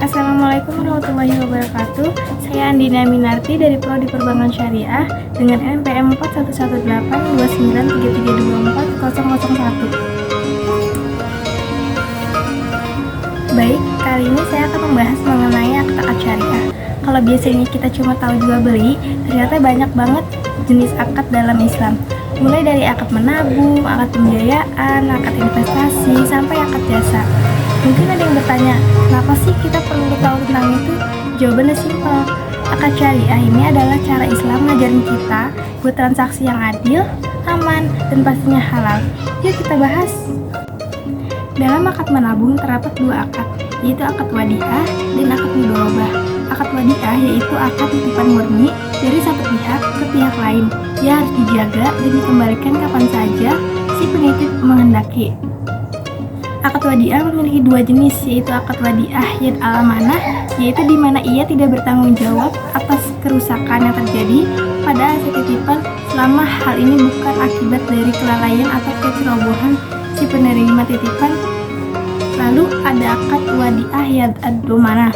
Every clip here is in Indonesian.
Assalamualaikum warahmatullahi wabarakatuh. Saya Andina Minarti dari Prodi Perbankan Syariah dengan NPM 411829332401. Baik, kali ini saya akan membahas mengenai akad syariah. Kalau biasanya kita cuma tahu jual beli, ternyata banyak banget jenis akad dalam Islam. Mulai dari akad menabung, akad pembiayaan, akad investasi, sampai akad jasa. Mungkin ada yang bertanya, kenapa sih kita perlu tahu tentang itu? Jawabannya simpel. Akad syariah ini adalah cara Islam ngajarin kita buat transaksi yang adil, aman, dan pastinya halal. Yuk kita bahas. Dalam akad menabung terdapat dua akad, yaitu akad wadiah dan akad mudharabah. Akad wadiah yaitu akad titipan murni dari satu pihak ke pihak lain. Dia harus dijaga dan dikembalikan kapan saja si penitip menghendaki. Akad wadiah memiliki dua jenis, yaitu akad wadiah yad al-amanah, yaitu di mana ia tidak bertanggung jawab atas kerusakan yang terjadi pada aset titipan selama hal ini bukan akibat dari kelalaian atau kecerobohan si penerima titipan. Lalu ada akad wadiah yad ad-domanah.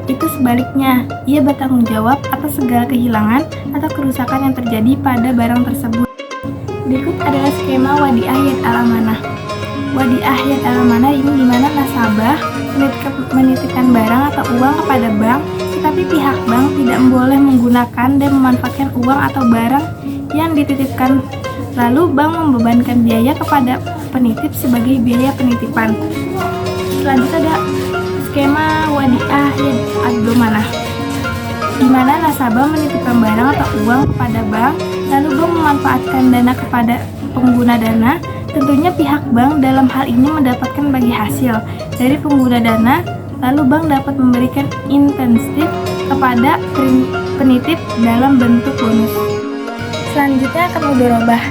Itu sebaliknya, ia bertanggung jawab atas segala kehilangan atau kerusakan yang terjadi pada barang tersebut. Berikut adalah skema wadiah yad al-amanah. Wadiah yad al-amanah ini di mana nasabah menitipkan barang atau uang kepada bank, tetapi pihak bank tidak boleh menggunakan dan memanfaatkan uang atau barang yang dititipkan. Lalu bank membebankan biaya kepada penitip sebagai biaya penitipan. Selanjutnya ada skema wadiah yad ad-domanah, di mana nasabah menitipkan barang atau uang kepada bank, lalu bank memanfaatkan dana kepada pengguna dana. Tentunya pihak bank dalam hal ini mendapatkan bagi hasil dari pengguna dana, lalu bank dapat memberikan insentif kepada penitip dalam bentuk bonus. Selanjutnya akad mudharabah,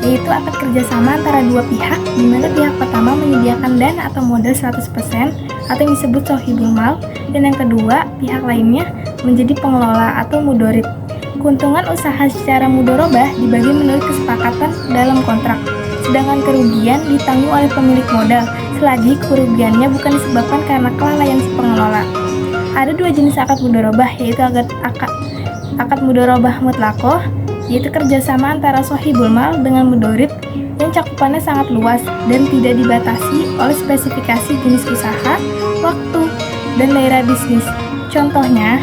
yaitu akad kerjasama antara dua pihak, di mana pihak pertama menyediakan dana atau modal 100% atau yang disebut sohibul mal, dan yang kedua pihak lainnya menjadi pengelola atau mudorib. Keuntungan usaha secara mudharabah dibagi menurut kesepakatan dalam kontrak, sedangkan kerugian ditanggung oleh pemilik modal selagi kerugiannya bukan disebabkan karena kelalaian si pengelola. Ada dua jenis akad mudharabah, yaitu akad mudharabah mutlaqah, yaitu kerjasama antara sohibul mal dengan mudorib yang cakupannya sangat luas dan tidak dibatasi oleh spesifikasi jenis usaha, waktu, dan daerah bisnis. Contohnya,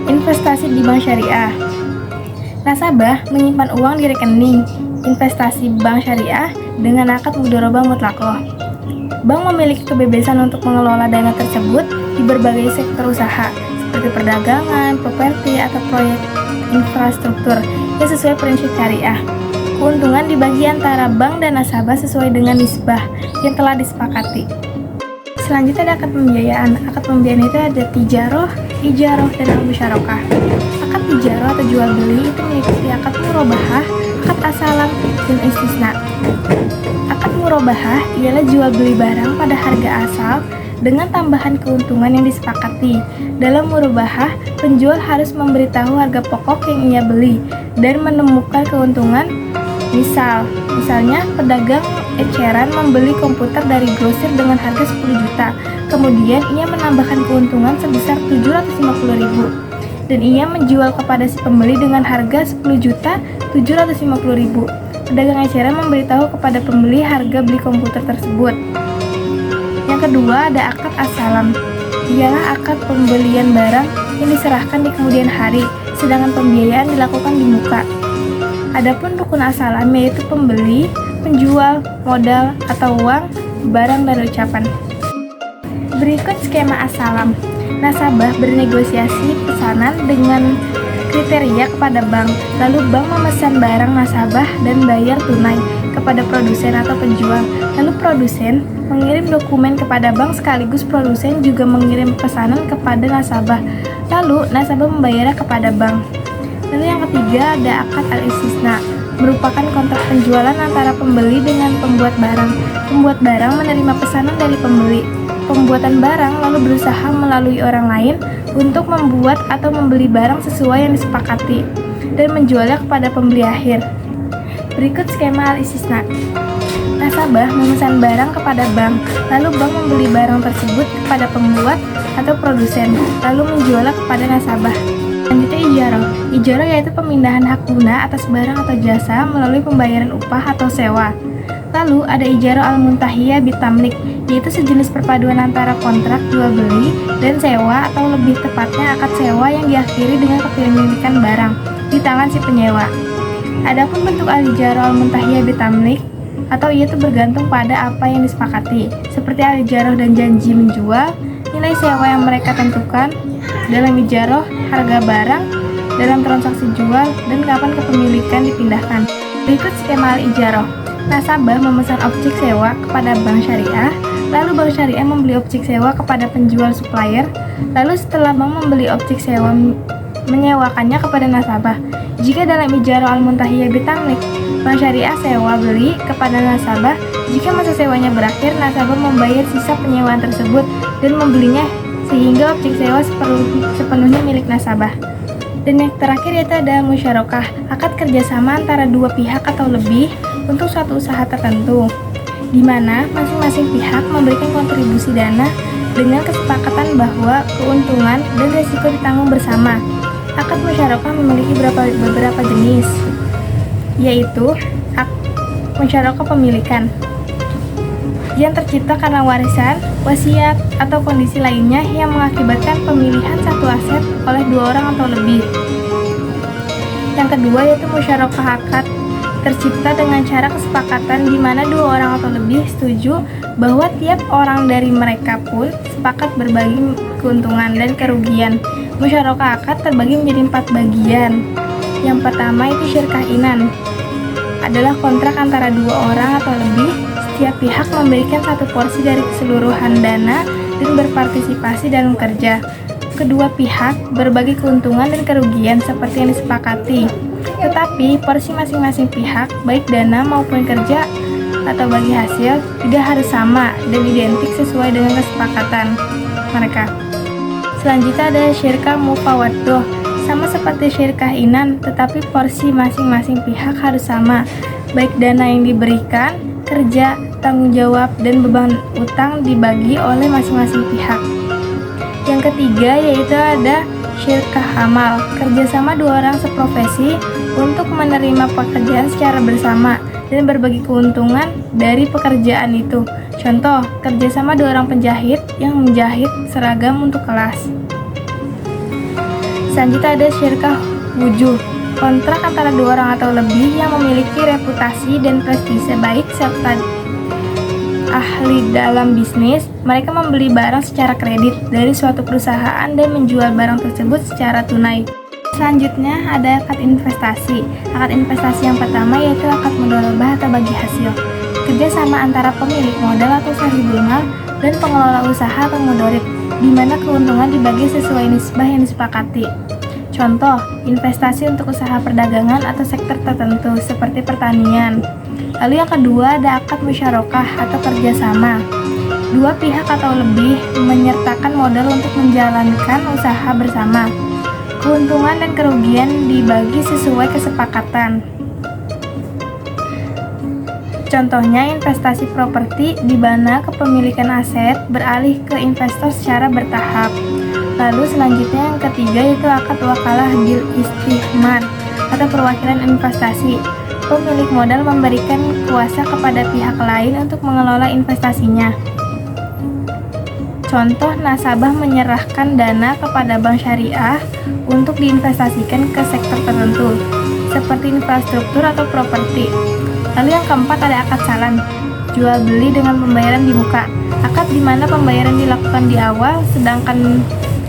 investasi di bank syariah. Nasabah menyimpan uang di rekening investasi bank syariah dengan akad mudharabah mutlaqah. Bank memiliki kebebasan untuk mengelola dana tersebut di berbagai sektor usaha seperti perdagangan, properti, atau proyek infrastruktur yang sesuai prinsip syariah. Keuntungan dibagi antara bank dan nasabah sesuai dengan nisbah yang telah disepakati. Selanjutnya ada akad pembiayaan. Akad pembiayaan itu ada tijaroh, ijaroh, dan al-musyarakah. Akad tijaroh atau jual beli itu mengikuti akad murabahah, akad asalam, dan istisna. Akad murabahah ialah jual beli barang pada harga asal dengan tambahan keuntungan yang disepakati. Dalam murabahah, penjual harus memberitahu harga pokok yang ia beli dan menemukan keuntungan. Misalnya pedagang eceran membeli komputer dari grosir dengan harga 10 juta. Kemudian ia menambahkan keuntungan sebesar 750.000 dan ia menjual kepada si pembeli dengan harga 10.750.000. Pedagang eceran memberitahu kepada pembeli harga beli komputer tersebut. Yang kedua ada akad asalam. Ialah akad pembelian barang yang diserahkan di kemudian hari, sedangkan pembiayaan dilakukan di muka. Adapun rukun asalam yaitu pembeli, penjual, modal atau uang, barang, dan ucapan. Berikut skema asalam. Nasabah bernegosiasi pesanan dengan kriteria kepada bank, lalu bank memesan barang nasabah dan bayar tunai kepada produsen atau penjual. Lalu produsen mengirim dokumen kepada bank sekaligus produsen juga mengirim pesanan kepada nasabah. Lalu nasabah membayarnya kepada bank. Lalu yang ketiga ada akad al-istisna, merupakan kontrak penjualan antara pembeli dengan pembuat barang. Pembuat barang menerima pesanan dari pembeli. Pembuatan barang lalu berusaha melalui orang lain untuk membuat atau membeli barang sesuai yang disepakati dan menjualnya kepada pembeli akhir. Berikut skema al-istisna. Nasabah memesan barang kepada bank, lalu bank membeli barang tersebut kepada pembuat atau produsen, lalu menjualnya kepada nasabah. Selanjutnya ijarah. Ijarah yaitu pemindahan hak guna atas barang atau jasa melalui pembayaran upah atau sewa. Lalu ada ijarah al-muntahiyah bitamlik, yaitu sejenis perpaduan antara kontrak jual beli dan sewa atau lebih tepatnya akad sewa yang diakhiri dengan kepemilikan barang di tangan si penyewa. Adapun bentuk al-ijarah al-muntahiyah bitamlik atau ia itu bergantung pada apa yang disepakati, seperti al-ijarah dan janji menjual, nilai sewa yang mereka tentukan dalam ijarah, harga barang dalam transaksi jual, dan kapan kepemilikan dipindahkan. Berikut skema al-ijarah. Nasabah memesan objek sewa kepada bank syariah, lalu bank syariah membeli objek sewa kepada penjual supplier, lalu setelah bank membeli objek sewa menyewakannya kepada nasabah. Jika dalam ijarah al-muntahiyah bitamlik, bank syariah sewa beli kepada nasabah, jika masa sewanya berakhir, nasabah membayar sisa penyewaan tersebut dan membelinya sehingga objek sewa sepenuhnya milik nasabah. Dan yang terakhir yaitu ada musyarakah, akad kerjasama antara dua pihak atau lebih untuk suatu usaha tertentu, di mana masing-masing pihak memberikan kontribusi dana dengan kesepakatan bahwa keuntungan dan risiko ditanggung bersama. Akad musyarakah memiliki beberapa jenis, yaitu musyarakah pemilikan yang tercipta karena warisan, wasiat, atau kondisi lainnya yang mengakibatkan pemilihan satu aset oleh dua orang atau lebih. Yang kedua yaitu musyarakah akad, tercipta dengan cara kesepakatan di mana dua orang atau lebih setuju bahwa tiap orang dari mereka pun sepakat berbagi keuntungan dan kerugian. Musyarakah akad terbagi menjadi 4 bagian. Yang pertama itu syirkah inan, adalah kontrak antara dua orang atau lebih. Setiap pihak memberikan satu porsi dari keseluruhan dana dan berpartisipasi dalam kerja. Kedua pihak berbagi keuntungan dan kerugian seperti yang disepakati. Tetapi porsi masing-masing pihak, baik dana maupun kerja atau bagi hasil, tidak harus sama dan identik sesuai dengan kesepakatan mereka. Selanjutnya ada syirkah mufawaddoh, sama seperti syirkah inan, tetapi porsi masing-masing pihak harus sama, baik dana yang diberikan, kerja, tanggung jawab, dan beban utang dibagi oleh masing-masing pihak. Yang ketiga yaitu ada syirkah amal, kerjasama dua orang seprofesi untuk menerima pekerjaan secara bersama dan berbagi keuntungan dari pekerjaan itu. Contoh, kerjasama dua orang penjahit yang menjahit seragam untuk kelas. Selanjutnya ada syirkah wujuh, kontrak antara dua orang atau lebih yang memiliki reputasi dan prestise baik serta ahli dalam bisnis. Mereka membeli barang secara kredit dari suatu perusahaan dan menjual barang tersebut secara tunai. Selanjutnya ada akad investasi. Akad investasi yang pertama yaitu akad mudharabah atau bagi hasil, kerjasama antara pemilik modal atau sahibul mal dan pengelola usaha atau mudharib, di mana keuntungan dibagi sesuai nisbah yang disepakati. Contoh, investasi untuk usaha perdagangan atau sektor tertentu seperti pertanian. Lalu yang kedua ada akad musyarakah atau kerjasama. Dua pihak atau lebih menyertakan modal untuk menjalankan usaha bersama. Keuntungan dan kerugian dibagi sesuai kesepakatan. Contohnya investasi properti di mana kepemilikan aset beralih ke investor secara bertahap. Lalu selanjutnya yang ketiga yaitu akad wakalah bil istihmar atau perwakilan investasi. Pemilik modal memberikan kuasa kepada pihak lain untuk mengelola investasinya. Contoh, nasabah menyerahkan dana kepada bank syariah untuk diinvestasikan ke sektor tertentu, seperti infrastruktur atau properti. Lalu yang keempat ada akad salam, jual beli dengan pembayaran di muka. Akad di mana pembayaran dilakukan di awal, sedangkan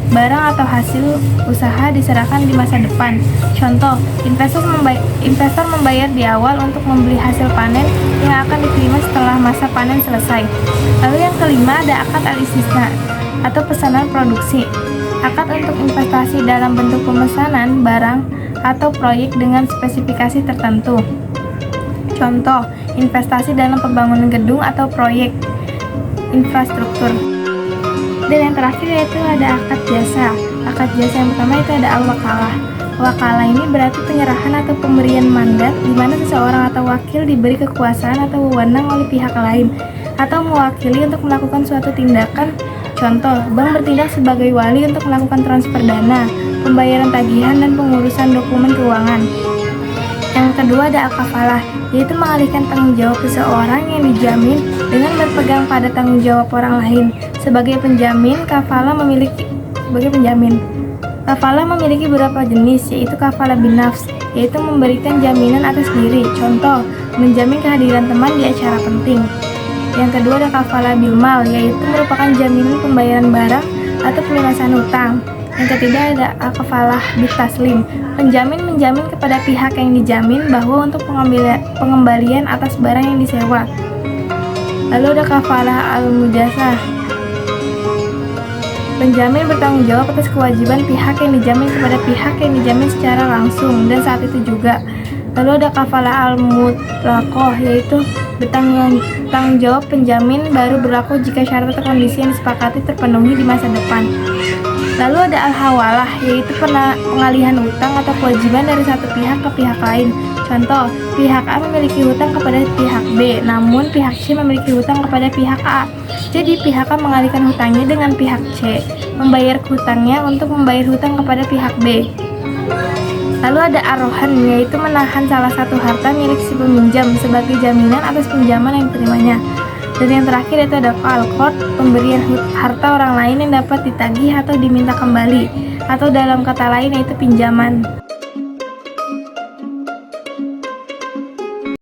barang atau hasil usaha diserahkan di masa depan. Contoh, investor membayar di awal untuk membeli hasil panen yang akan diterima setelah masa panen selesai. Lalu yang kelima ada akad al-istisna atau pesanan produksi. Akad untuk investasi dalam bentuk pemesanan barang atau proyek dengan spesifikasi tertentu. Contoh, investasi dalam pembangunan gedung atau proyek infrastruktur. Dan yang terakhir yaitu ada akad jasa. Akad jasa yang pertama itu ada al-wakalah. Wakalah ini berarti penyerahan atau pemberian mandat di mana seseorang atau wakil diberi kekuasaan atau wewenang oleh pihak lain atau mewakili untuk melakukan suatu tindakan. Contoh, bank bertindak sebagai wali untuk melakukan transfer dana, pembayaran tagihan, dan pengurusan dokumen keuangan. Yang kedua ada al-kafalah, yaitu mengalihkan tanggung jawab seseorang yang dijamin dengan berpegang pada tanggung jawab orang lain. Sebagai penjamin, kafalah memiliki beberapa jenis, yaitu kafalah binafs, yaitu memberikan jaminan atas diri. Contoh, menjamin kehadiran teman di acara penting. Yang kedua ada kafalah bilmal, yaitu merupakan jaminan pembayaran barang atau pelunasan hutang. Yang ketiga ada al-kafalah bitaslim, penjamin menjamin kepada pihak yang dijamin bahwa untuk pengembalian atas barang yang disewa. Lalu ada kafalah al-mujasah, penjamin bertanggung jawab atas kewajiban pihak yang dijamin kepada pihak yang dijamin secara langsung dan saat itu juga. Lalu ada kafalah al-mutlaqoh, yaitu bertanggung jawab penjamin baru berlaku jika syarat atau kondisi yang disepakati terpenuhi di masa depan. Lalu ada al-hawalah, yaitu pengalihan hutang atau kewajiban dari satu pihak ke pihak lain. Contoh, pihak A memiliki hutang kepada pihak B, namun pihak C memiliki hutang kepada pihak A. Jadi pihak A mengalihkan hutangnya dengan pihak C, membayar hutangnya untuk membayar hutang kepada pihak B. Lalu ada ar-rohan, yaitu menahan salah satu harta milik si peminjam sebagai jaminan atas pinjaman yang diterimanya. Dan yang terakhir itu ada al-qard, pemberian harta orang lain yang dapat ditagih atau diminta kembali, atau dalam kata lain yaitu pinjaman.